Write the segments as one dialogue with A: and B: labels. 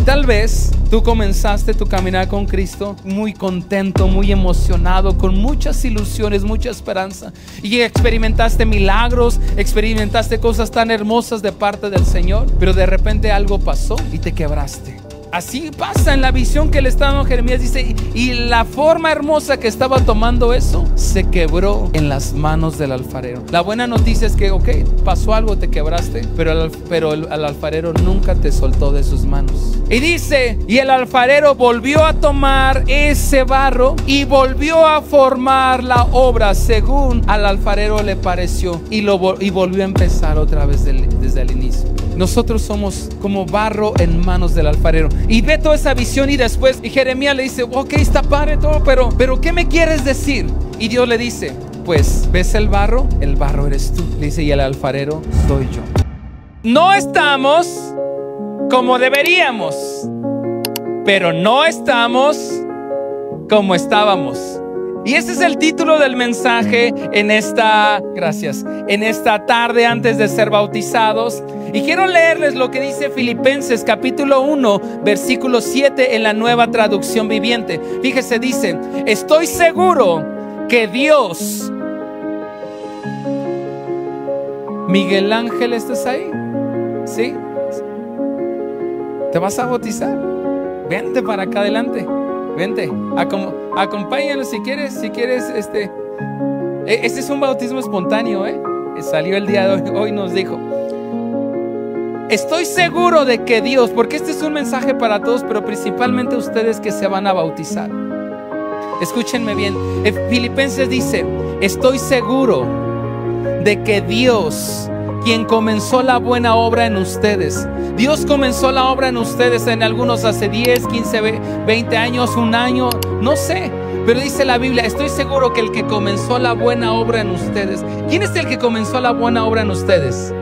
A: tal vez tú comenzaste tu caminar con Cristo muy contento, muy emocionado, con muchas ilusiones, mucha esperanza, y experimentaste milagros, experimentaste cosas tan hermosas de parte del Señor, pero de repente algo pasó y te quebraste. Así pasa en la visión que le está dando Jeremías. Dice, y la forma hermosa que estaba tomando eso se quebró en las manos del alfarero. La buena noticia es que, ok, pasó algo, te quebraste, pero el alfarero nunca te soltó de sus manos. Y dice, y el alfarero volvió a tomar ese barro y volvió a formar la obra según al alfarero le pareció, y volvió a empezar otra vez desde el inicio. Nosotros somos como barro en manos del alfarero. Y ve toda esa visión, y después y Jeremías le dice, ok, está padre todo, pero ¿qué me quieres decir? Y Dios le dice, pues, ¿ves el barro? El barro eres tú. Le dice, y el alfarero soy yo. No estamos como deberíamos, pero no estamos como estábamos. Y ese es el título del mensaje en esta tarde antes de ser bautizados. Y quiero leerles lo que dice Filipenses capítulo 1 versículo 7 en la Nueva Traducción Viviente. Fíjese, dice, estoy seguro que Dios... Miguel Ángel, ¿estás ahí? ¿Sí? ¿Te vas a bautizar? Vente para acá adelante. Vente, acompáñanos si quieres. Este es un bautismo espontáneo, salió el día de hoy nos dijo. Estoy seguro de que Dios, porque este es un mensaje para todos, pero principalmente ustedes que se van a bautizar. Escúchenme bien. Filipenses dice, estoy seguro de que Dios, quien comenzó la buena obra en ustedes, Dios comenzó la obra en ustedes, en algunos hace 10, 15, 20 años, un año, no sé, pero dice la Biblia, estoy seguro que el que comenzó la buena obra en ustedes. ¿Quién es el que comenzó la buena obra en ustedes?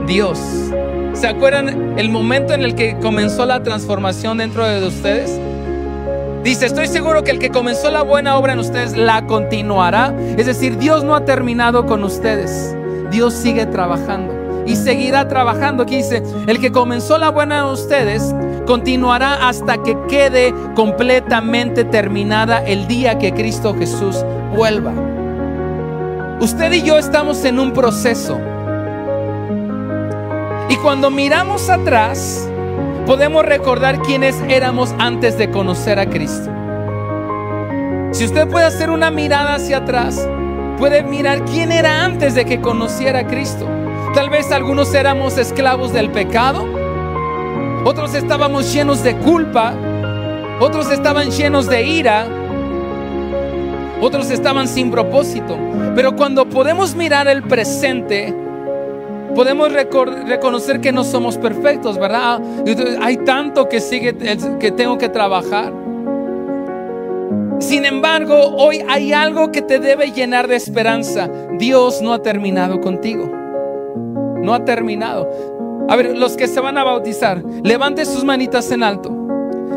A: Dios. ¿Se acuerdan el momento en el que comenzó la transformación dentro de ustedes? Dice, estoy seguro que el que comenzó la buena obra en ustedes la continuará. Es decir, Dios no ha terminado con ustedes. Dios sigue trabajando y seguirá trabajando. Aquí dice, el que comenzó la buena en ustedes continuará hasta que quede completamente terminada el día que Cristo Jesús vuelva. Usted y yo estamos en un proceso. Y cuando miramos atrás, podemos recordar quiénes éramos antes de conocer a Cristo. Si usted puede hacer una mirada hacia atrás, puede mirar quién era antes de que conociera a Cristo. Tal vez algunos éramos esclavos del pecado, otros estábamos llenos de culpa, otros estaban llenos de ira, otros estaban sin propósito. Pero cuando podemos mirar el presente, podemos reconocer que no somos perfectos, ¿verdad? Hay tanto que tengo que trabajar. Sin embargo, hoy hay algo que te debe llenar de esperanza. Dios no ha terminado contigo. No ha terminado. A ver, los que se van a bautizar, levante sus manitas en alto,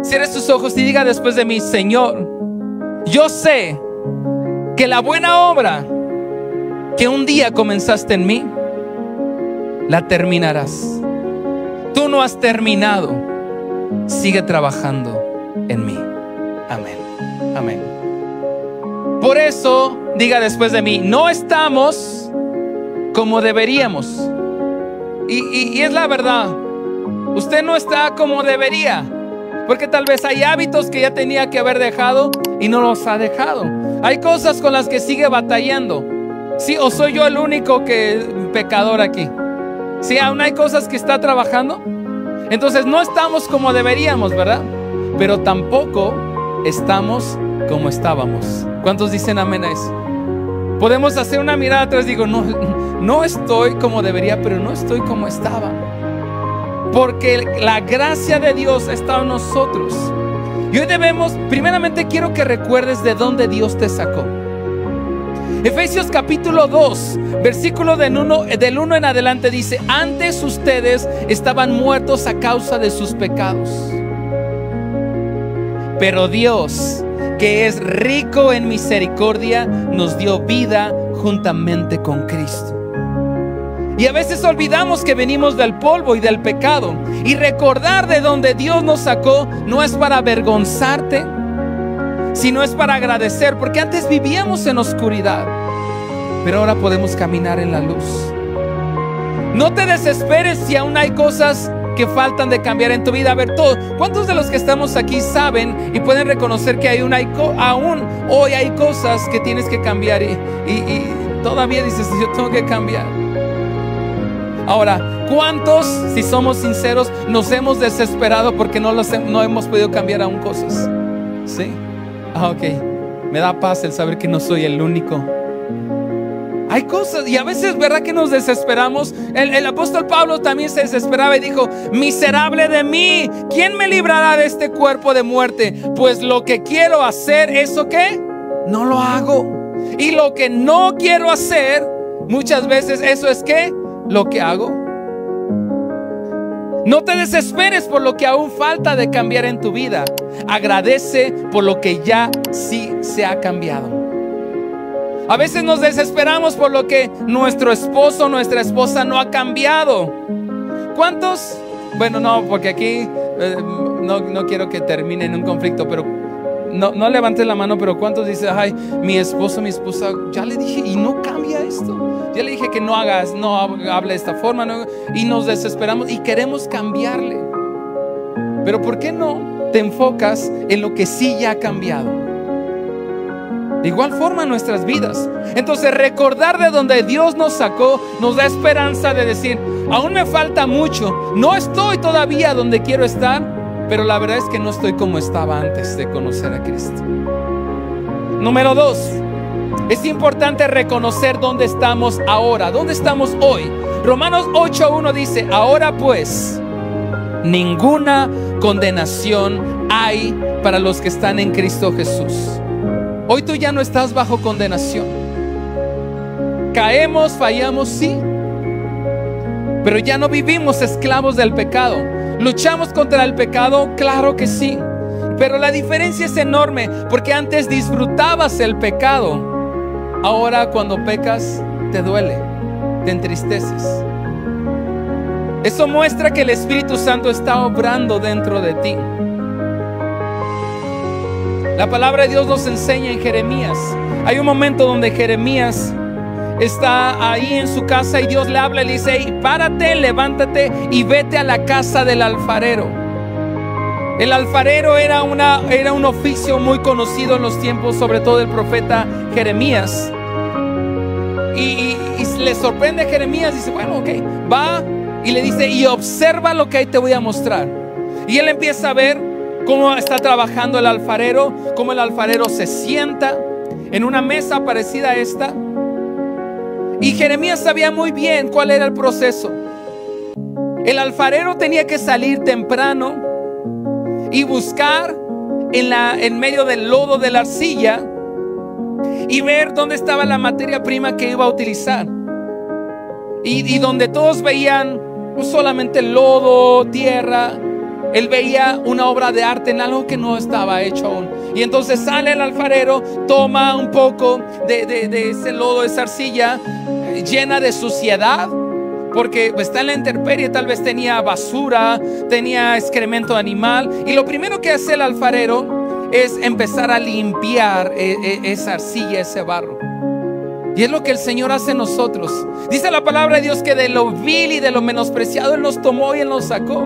A: cierre sus ojos y diga después de mí, Señor, yo sé que la buena obra que un día comenzaste en mí, la terminarás. Tú no has terminado. Sigue trabajando en mí. Amén. Amén. Por eso, diga después de mí, no estamos como deberíamos. Y es la verdad. Usted no está como debería, porque tal vez hay hábitos que ya tenía que haber dejado y no los ha dejado. Hay cosas con las que sigue batallando. ¿Sí? ¿O soy yo el único pecador aquí? ¿Sí? ¿Aún hay cosas que está trabajando? Entonces no estamos como deberíamos, ¿verdad? Pero tampoco estamos como estábamos. ¿Cuántos dicen amén a eso? Podemos hacer una mirada atrás. Digo, no estoy como debería, pero no estoy como estaba, porque la gracia de Dios ha estado en nosotros. Y hoy debemos, primeramente quiero que recuerdes de dónde Dios te sacó. Efesios capítulo 2 versículo del 1 en adelante dice, antes ustedes estaban muertos a causa de sus pecados, pero Dios, que es rico en misericordia, nos dio vida juntamente con Cristo. Y a veces olvidamos que venimos del polvo y del pecado. Y recordar de donde Dios nos sacó no es para avergonzarte, sino es para agradecer, porque antes vivíamos en oscuridad, pero ahora podemos caminar en la luz. No te desesperes si aún hay cosas que faltan de cambiar en tu vida. A ver, ¿cuántos de los que estamos aquí saben y pueden reconocer que aún hoy hay cosas que tienes que cambiar y todavía dices, yo tengo que cambiar? Ahora, ¿cuántos, si somos sinceros, nos hemos desesperado porque no hemos podido cambiar aún cosas? ¿Sí? Ok, me da paz el saber que no soy el único. Hay cosas, y a veces, ¿verdad que nos desesperamos? El apóstol Pablo también se desesperaba y dijo: miserable de mí, ¿quién me librará de este cuerpo de muerte? Pues lo que quiero hacer, ¿eso qué? No lo hago. Y lo que no quiero hacer, muchas veces, ¿eso es qué? Lo que hago. No te desesperes por lo que aún falta de cambiar en tu vida. Agradece por lo que ya sí se ha cambiado. A veces nos desesperamos por lo que nuestro esposo o nuestra esposa no ha cambiado. ¿Cuántos? Bueno, no, porque aquí no quiero que termine en un conflicto, pero no levantes la mano. Pero ¿cuántos dicen: ay, mi esposo, mi esposa, ya le dije y no cambia esto? Ya le dije que no hable de esta forma, y nos desesperamos y queremos cambiarle. Pero ¿por qué no te enfocas en lo que sí ya ha cambiado? De igual forma en nuestras vidas. Entonces, recordar de donde Dios nos sacó nos da esperanza de decir: aún me falta mucho, no estoy todavía donde quiero estar, pero la verdad es que no estoy como estaba antes de conocer a Cristo. Número 2, es importante reconocer dónde estamos ahora, dónde estamos hoy. Romanos 8:1 dice: ahora pues, ninguna condenación hay para los que están en Cristo Jesús. Hoy tú ya no estás bajo condenación. Caemos, fallamos, sí, pero ya no vivimos esclavos del pecado. ¿Luchamos contra el pecado? Claro que sí. Pero la diferencia es enorme, porque antes disfrutabas el pecado. Ahora cuando pecas te duele, te entristeces. Eso muestra que el Espíritu Santo está obrando dentro de ti. La palabra de Dios nos enseña en Jeremías. Hay un momento donde Jeremías está ahí en su casa y Dios le habla y le dice: hey, párate, levántate y vete a la casa del alfarero. El alfarero era un oficio muy conocido en los tiempos, sobre todo del profeta Jeremías. Y le sorprende a Jeremías. Dice: bueno, ok, va y le dice: y observa lo que ahí te voy a mostrar. Y él empieza a ver cómo está trabajando el alfarero, cómo el alfarero se sienta en una mesa parecida a esta. Y Jeremías sabía muy bien cuál era el proceso. El alfarero tenía que salir temprano y buscar en medio del lodo de la arcilla y ver dónde estaba la materia prima que iba a utilizar. Y donde todos veían pues solamente lodo, tierra, él veía una obra de arte en algo que no estaba hecho aún. Y entonces sale el alfarero, toma un poco de ese lodo, esa arcilla llena de suciedad, porque está en la intemperie, tal vez tenía basura, tenía excremento animal. Y lo primero que hace el alfarero es empezar a limpiar esa arcilla, ese barro. Y es lo que el Señor hace en nosotros. Dice la palabra de Dios que de lo vil y de lo menospreciado Él nos tomó y Él nos sacó.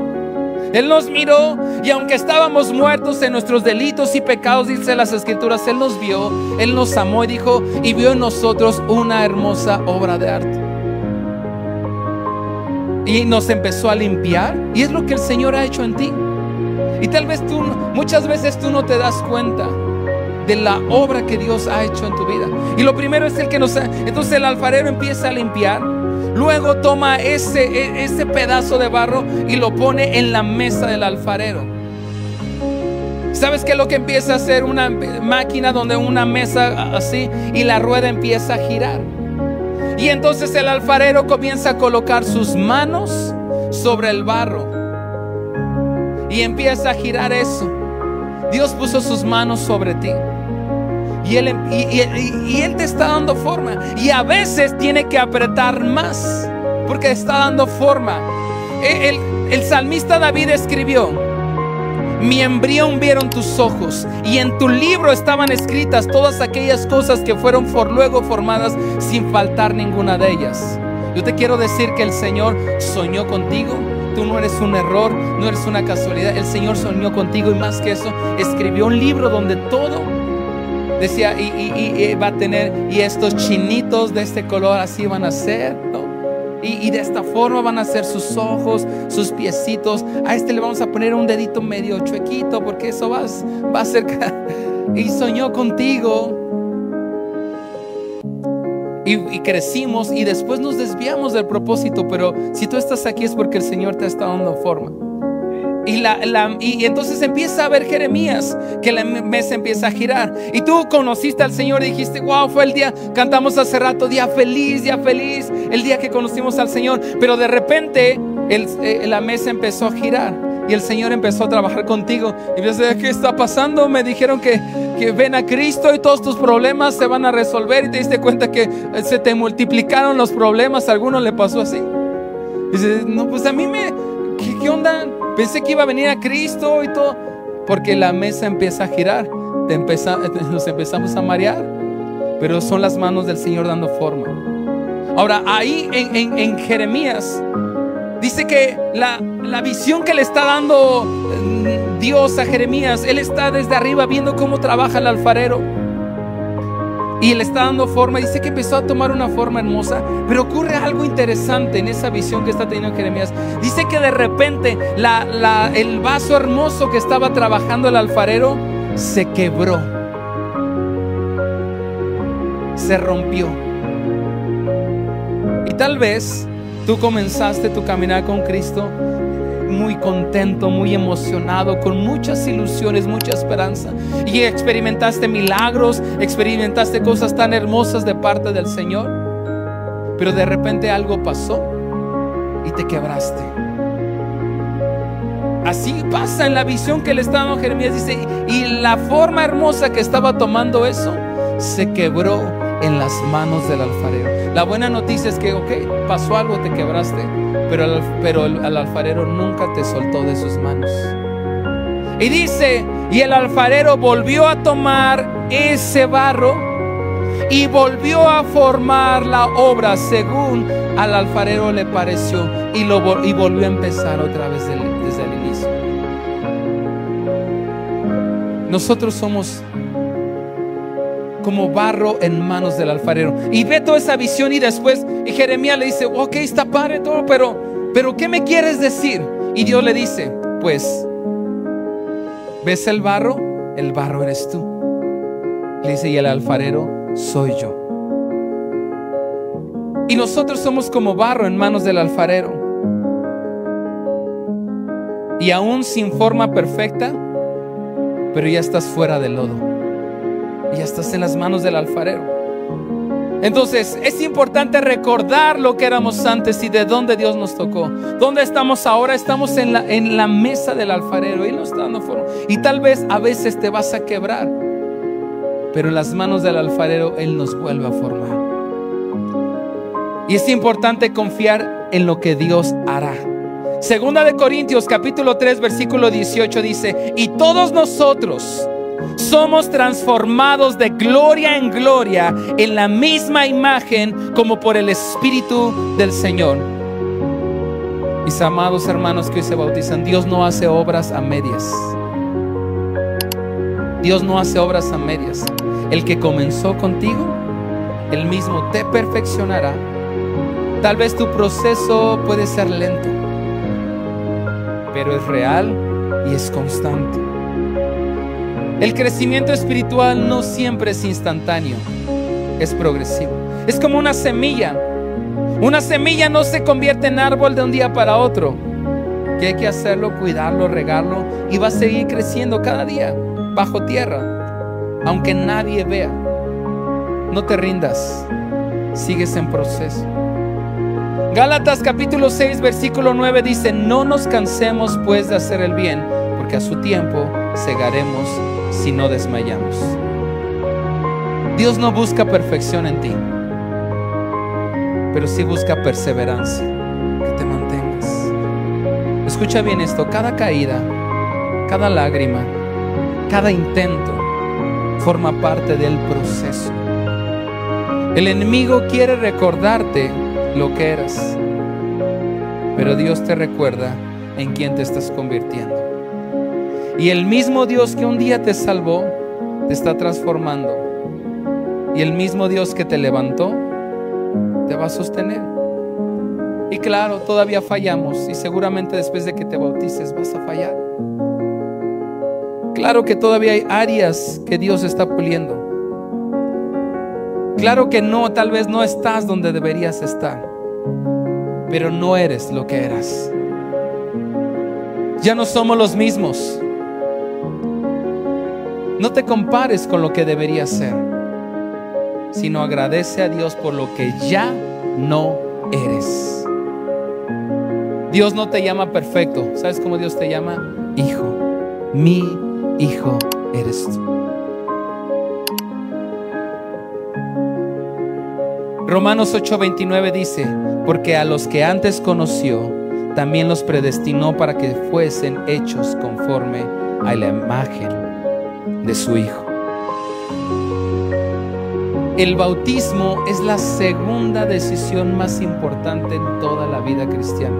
A: Él nos miró, y aunque estábamos muertos en nuestros delitos y pecados, dice las Escrituras, Él nos vio, Él nos amó y dijo, y vio en nosotros una hermosa obra de arte. Y nos empezó a limpiar, y es lo que el Señor ha hecho en ti. Y tal vez muchas veces tú no te das cuenta de la obra que Dios ha hecho en tu vida. Y lo primero es entonces el alfarero empieza a limpiar. Luego toma ese pedazo de barro y lo pone en la mesa del alfarero. ¿Sabes qué es lo que empieza a hacer? Una máquina donde una mesa así, y la rueda empieza a girar. Y entonces el alfarero comienza a colocar sus manos sobre el barro y empieza a girar eso. Dios puso sus manos sobre ti. Y Él te está dando forma. Y a veces tiene que apretar más porque está dando forma. El salmista David escribió: mi embrión vieron tus ojos, y en tu libro estaban escritas todas aquellas cosas que fueron luego formadas, sin faltar ninguna de ellas. Yo te quiero decir que el Señor soñó contigo. Tú no eres un error, no eres una casualidad. El Señor soñó contigo, y más que eso, escribió un libro donde todo decía, y va a tener, y estos chinitos de este color así van a ser, ¿no? Y de esta forma van a ser sus ojos, sus piecitos. A este le vamos a poner un dedito medio chuequito, porque eso va a ser. Y soñó contigo. Y crecimos, y después nos desviamos del propósito. Pero si tú estás aquí es porque el Señor te está dando forma. Y entonces empieza a ver Jeremías, que la mesa empieza a girar. Y tú conociste al Señor y dijiste: wow, fue el día, cantamos hace rato, día feliz, el día que conocimos al Señor. Pero de repente la mesa empezó a girar, y el Señor empezó a trabajar contigo. Y dices: ¿qué está pasando? Me dijeron que ven a Cristo y todos tus problemas se van a resolver. Y te diste cuenta que se te multiplicaron los problemas. ¿A alguno le pasó así? Dices: no, pues a mí ¿qué onda? Pensé que iba a venir a Cristo y todo. Porque la mesa empieza a girar, nos empezamos a marear. Pero son las manos del Señor dando forma. Ahora, ahí en Jeremías dice que la visión que le está dando Dios a Jeremías, él está desde arriba viendo cómo trabaja el alfarero, y le está dando forma. Dice que empezó a tomar una forma hermosa. Pero ocurre algo interesante en esa visión que está teniendo Jeremías. Dice que de repente el vaso hermoso que estaba trabajando el alfarero se quebró, se rompió. Y tal vez tú comenzaste tu caminar con Cristo muy contento, muy emocionado, con muchas ilusiones, mucha esperanza, y experimentaste milagros, experimentaste cosas tan hermosas de parte del Señor. Pero de repente algo pasó y te quebraste. Así pasa en la visión que le está dando Jeremías. Dice: y la forma hermosa que estaba tomando eso se quebró en las manos del alfarero. La buena noticia es que, ok, pasó algo, te quebraste, pero el alfarero nunca te soltó de sus manos. Y dice: y el alfarero volvió a tomar ese barro y volvió a formar la obra según al alfarero le pareció, y volvió a empezar otra vez desde el inicio. Nosotros somos como barro en manos del alfarero. Y ve toda esa visión, y después Jeremías le dice: ok, está padre todo, pero ¿qué me quieres decir? Y Dios le dice: pues, ¿ves el barro? El barro eres tú. Le dice: y el alfarero soy yo. Y nosotros somos como barro en manos del alfarero. Y aún sin forma perfecta, pero ya estás fuera del lodo, y ya estás en las manos del alfarero. Entonces es importante recordar lo que éramos antes y de dónde Dios nos tocó. ¿Dónde estamos ahora? Estamos en la mesa del alfarero. Él nos está dando forma. Y tal vez a veces te vas a quebrar, pero en las manos del alfarero Él nos vuelve a formar. Y es importante confiar en lo que Dios hará. Segunda de Corintios capítulo 3 versículo 18 dice: y todos nosotros somos transformados de gloria en gloria en la misma imagen, como por el Espíritu del Señor. Mis amados hermanos que hoy se bautizan, Dios no hace obras a medias. Dios no hace obras a medias. El que comenzó contigo, Él mismo te perfeccionará. Tal vez tu proceso puede ser lento, pero es real y es constante. El crecimiento espiritual no siempre es instantáneo, es progresivo. Es como una semilla. Una semilla no se convierte en árbol de un día para otro. Que hay que hacerlo, cuidarlo, regarlo, y va a seguir creciendo cada día bajo tierra, aunque nadie vea. No te rindas, sigues en proceso. Gálatas capítulo 6 versículo 9 dice: no nos cansemos pues de hacer el bien, porque a su tiempo segaremos si no desmayamos. Dios no busca perfección en ti. pero sí busca perseverancia, que te mantengas. Escucha bien esto: cada caída, cada lágrima, cada intento forma parte del proceso. El enemigo quiere recordarte lo que eras, pero Dios te recuerda en quién te estás convirtiendo. Y el mismo Dios que un día te salvó te está transformando, y el mismo Dios que te levantó te va a sostener. Y claro, todavía fallamos, y seguramente después de que te bautices vas a fallar. Claro que todavía hay áreas que Dios está puliendo. Claro que no, tal vez no estás donde deberías estar, pero no eres lo que eras. Ya no somos los mismos. No te compares con lo que deberías ser, sino agradece a Dios por lo que ya no eres. Dios no te llama perfecto. ¿Sabes cómo Dios te llama? Hijo. Mi hijo eres tú. Romanos 8:29 dice: porque a los que antes conoció, también los predestinó para que fuesen hechos conforme a la imagen de su Hijo. El bautismo es la segunda decisión más importante en toda la vida cristiana.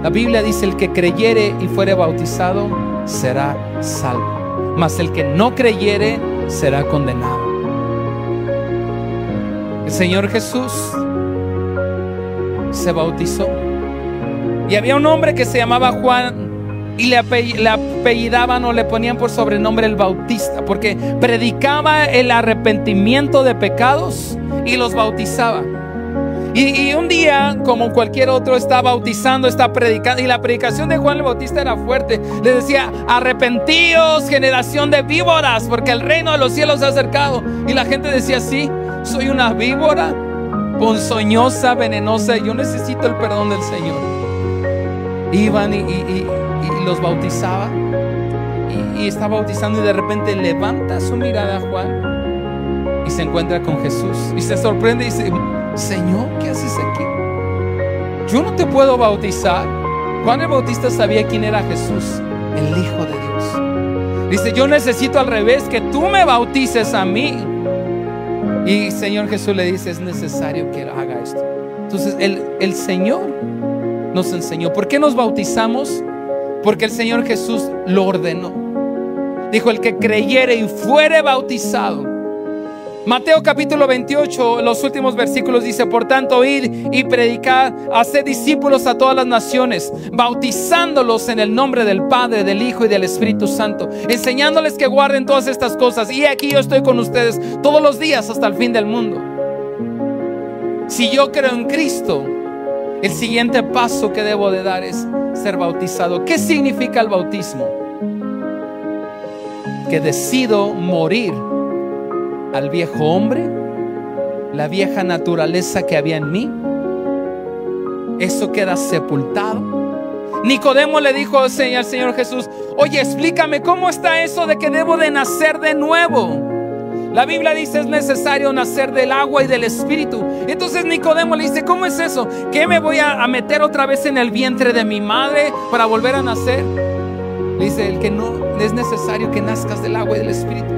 A: La Biblia dice: el que creyere y fuere bautizado será salvo, mas el que no creyere será condenado. El Señor Jesús se bautizó, y había un hombre que se llamaba Juan, y le apellidaban o le ponían por sobrenombre el Bautista, porque predicaba el arrepentimiento de pecados y los bautizaba. Y un día, como cualquier otro, está bautizando, está predicando, y la predicación de Juan el Bautista era fuerte. Le decía: arrepentíos, generación de víboras, porque el reino de los cielos se ha acercado. Y la gente decía: sí, soy una víbora ponzoñosa, venenosa, y yo necesito el perdón del Señor. Iban y los bautizaba, y está bautizando, y de repente levanta su mirada a Juan y se encuentra con Jesús, y se sorprende y dice: Señor, ¿qué haces aquí? Yo no te puedo bautizar. Juan el Bautista sabía quién era Jesús, el Hijo de Dios. Dice: yo necesito al revés, que tú me bautices a mí. Y Señor Jesús le dice: es necesario que haga esto. Entonces el Señor nos enseñó. ¿Por qué nos bautizamos? Porque el Señor Jesús lo ordenó. Dijo: el que creyere y fuere bautizado. Mateo capítulo 28, los últimos versículos dice: por tanto, id y predicad, haced discípulos a todas las naciones, bautizándolos en el nombre del Padre, del Hijo y del Espíritu Santo, enseñándoles que guarden todas estas cosas. Y aquí yo estoy con ustedes todos los días hasta el fin del mundo. Si yo creo en Cristo, el siguiente paso que debo de dar es ser bautizado. ¿Qué significa el bautismo? Que decido morir al viejo hombre, la vieja naturaleza que había en mí. Eso queda sepultado. Nicodemo le dijo al Señor Jesús: oye, explícame cómo está eso de que debo de nacer de nuevo. La Biblia dice: es necesario nacer del agua y del Espíritu. Entonces Nicodemo le dice: ¿cómo es eso? ¿Qué me voy a meter otra vez en el vientre de mi madre para volver a nacer? Le dice: el que no, es necesario que nazcas del agua y del Espíritu.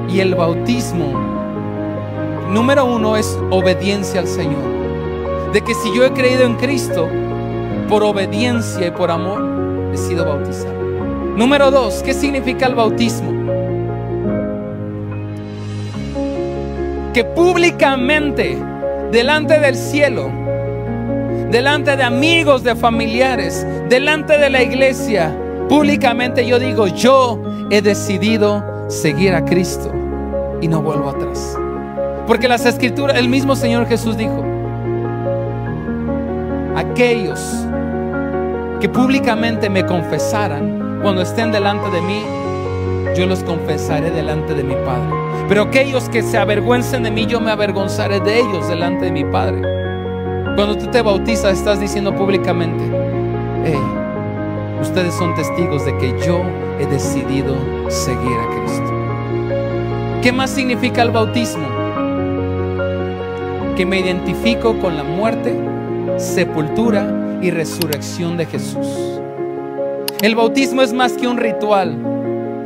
A: Y el bautismo, número uno, es obediencia al Señor. De que si yo he creído en Cristo, por obediencia y por amor, he sido bautizado. Número dos, ¿qué significa el bautismo? Que públicamente, delante del cielo, delante de amigos, de familiares, delante de la iglesia, públicamente yo digo: yo he decidido seguir a Cristo y no vuelvo atrás. Porque las escrituras, el mismo Señor Jesús dijo: aquellos que públicamente me confesaran, cuando estén delante de mí, yo los confesaré delante de mi Padre. Pero aquellos que se avergüencen de mí, yo me avergonzaré de ellos delante de mi Padre. Cuando tú te bautizas, estás diciendo públicamente: hey, ustedes son testigos de que yo he decidido seguir a Cristo. ¿Qué más significa el bautismo? Que me identifico con la muerte, sepultura y resurrección de Jesús. El bautismo es más que un ritual.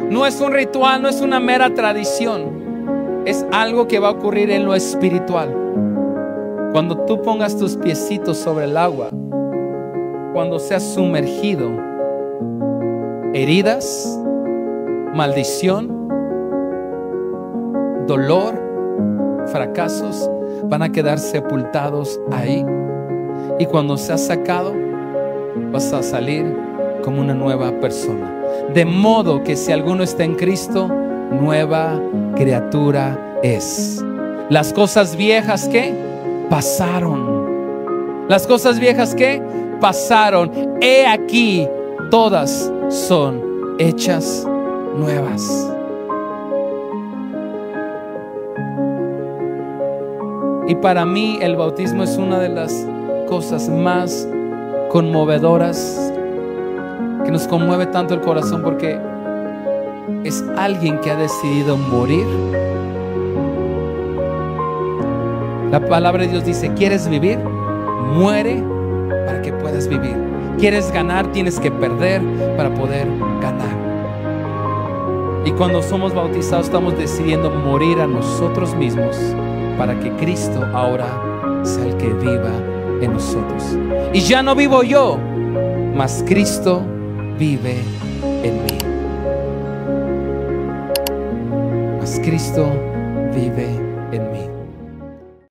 A: No es un ritual, no es una mera tradición. Es algo que va a ocurrir en lo espiritual. Cuando tú pongas tus piecitos sobre el agua, cuando seas sumergido, heridas, maldición, dolor, fracasos van a quedar sepultados ahí. Y cuando seas sacado, vas a salir como una nueva persona. De modo que si alguno está en Cristo, nueva criatura es. Las cosas viejas que pasaron. Las cosas viejas que pasaron. He aquí, todas son hechas nuevas. Y para mí el bautismo es una de las cosas más conmovedoras, que nos conmueve tanto el corazón, porque es alguien que ha decidido morir. La palabra de Dios dice: ¿quieres vivir? Muere para que puedas vivir. ¿Quieres ganar? Tienes que perder para poder ganar. Y cuando somos bautizados estamos decidiendo morir a nosotros mismos para que Cristo ahora sea el que viva en nosotros. Y ya no vivo yo, mas Cristo vive en mí. Mas Cristo vive en mí.